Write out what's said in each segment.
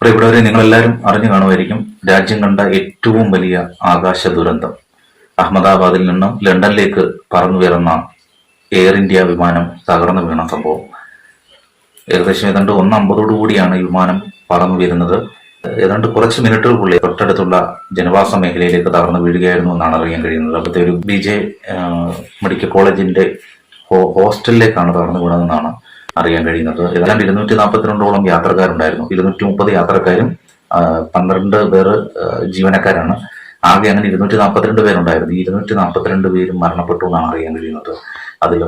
പ്രിയപ്പെട്ടവരെ, നിങ്ങളെല്ലാവരും അറിഞ്ഞു കാണുമായിരിക്കും രാജ്യം കണ്ട ഏറ്റവും വലിയ ആകാശ ദുരന്തം. അഹമ്മദാബാദിൽ നിന്നും ലണ്ടനിലേക്ക് പറന്നുയർന്ന എയർ ഇന്ത്യ വിമാനം തകർന്നു വീണ സംഭവം. ഏകദേശം ഏതാണ്ട് 1:50 കൂടിയാണ് ഈ വിമാനം പറന്നു വരുന്നത്. ഏതാണ്ട് കുറച്ച് മിനിറ്റുകൾക്കുള്ളിൽ തൊട്ടടുത്തുള്ള ജനവാസ മേഖലയിലേക്ക് തകർന്നു വീഴുകയായിരുന്നു എന്നാണ് അറിയാൻ കഴിയുന്നത്. അപ്പോഴത്തെ ഒരു BJ മെഡിക്കൽ കോളേജിന്റെ ഹോസ്റ്റലിലേക്കാണ് തകർന്നു വീണതെന്നാണ് അറിയാൻ കഴിയുന്നത്. ഏതാണ്ട് 242ഓളം യാത്രക്കാരുണ്ടായിരുന്നു. 230 യാത്രക്കാരും 12 പേർ ജീവനക്കാരാണ്. ആകെ അങ്ങനെ 242 പേരുണ്ടായിരുന്നു. ഈ 242 പേരും മരണപ്പെട്ടു എന്നാണ് അറിയാൻ കഴിയുന്നത്. അതിൽ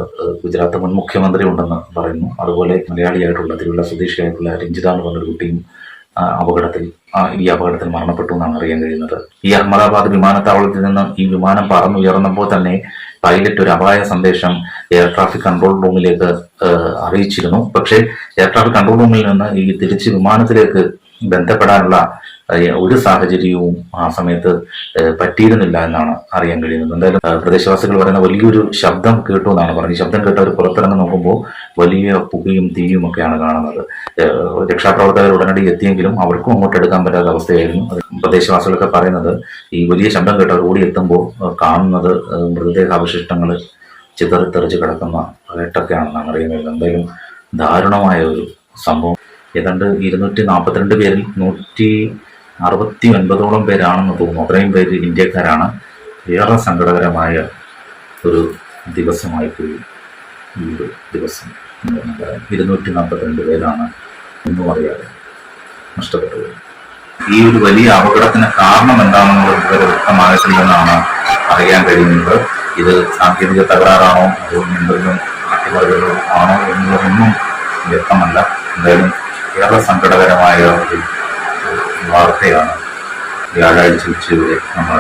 ഗുജറാത്ത് മുൻ മുഖ്യമന്ത്രി ഉണ്ടെന്ന് പറയുന്നു. അതുപോലെ മലയാളിയായിട്ടുള്ള തിരുവല്ല സ്വദേശിയായിട്ടുള്ള രഞ്ജിത എന്ന് പറഞ്ഞൊരു കുട്ടിയും ഈ അപകടത്തിൽ മരണപ്പെട്ടു എന്നാണ് അറിയാൻ കഴിയുന്നത്. ഈ അഹമ്മദാബാദ് വിമാനത്താവളത്തിൽ നിന്ന് ഈ വിമാനം പറന്നുയർന്നപ്പോൾ തന്നെ പൈലറ്റ് ഒരു അപായ സന്ദേശം എയർ ട്രാഫിക് കൺട്രോൾ റൂമിലേക്ക് അറിയിച്ചിരുന്നു. പക്ഷേ എയർ ട്രാഫിക് കൺട്രോൾ റൂമിൽ നിന്ന് ഈ തിരിച്ച് വിമാനത്തിലേക്ക് ബന്ധപ്പെടാനുള്ള ഒരു സാഹചര്യവും ആ സമയത്ത് പറ്റിയിരുന്നില്ല എന്നാണ് അറിയാൻ കഴിയുന്നത്. എന്തായാലും പ്രദേശവാസികൾ പറയുന്ന വലിയൊരു ശബ്ദം കേട്ടു എന്നാണ് പറഞ്ഞത്. ഈ ശബ്ദം കേട്ട് അവർ പുറത്തിറങ്ങി നോക്കുമ്പോൾ വലിയ പുകയും തീയും ഒക്കെയാണ് കാണുന്നത്. രക്ഷാപ്രവർത്തകർ ഉടനടി എത്തിയെങ്കിലും അവർക്കും അങ്ങോട്ട് എടുക്കാൻ പറ്റാത്ത അവസ്ഥയായിരുന്നു. പ്രദേശവാസികളൊക്കെ പറയുന്നത് ഈ വലിയ ശബ്ദം കേട്ട് അവർ ഓടി എത്തുമ്പോൾ കാണുന്നത് മൃതദേഹാവശിഷ്ടങ്ങൾ ചിതറിത്തെറിച്ച് കിടക്കുന്ന വേട്ടൊക്കെയാണെന്നാണ് അറിയാൻ കഴിയുന്നത്. എന്തായാലും ദാരുണമായ ഒരു സംഭവം. ഏതാണ്ട് 242 പേരിൽ 169ഓളം പേരാണെന്ന് തോന്നുന്നു. അത്രയും പേര് ഇന്ത്യക്കാരാണ്. ഏറെ സങ്കടകരമായ ഒരു ദിവസമായി പോയി ഈ ഒരു ദിവസം. 242 പേരാണ് ഒന്നും അറിയാതെ നഷ്ടപ്പെട്ടത്. ഈ ഒരു വലിയ അപകടത്തിന് കാരണം എന്താണെന്നുള്ളത് ഇതുവരെ വ്യക്തമായിട്ടില്ലെന്നാണ് അറിയാൻ കഴിയുന്നത്. ഇത് സാങ്കേതിക തകരാറാണോ അതോ എന്തെങ്കിലും അട്ടിമറികളോ ആണോ എന്നുള്ളതൊന്നും വ്യക്തമല്ല. എന്തായാലും ഏറെ സങ്കടകരമായ ഒരു വാർത്തയാണ് വ്യാഴാഴ്ച ഉച്ചയോടെ നമ്മൾ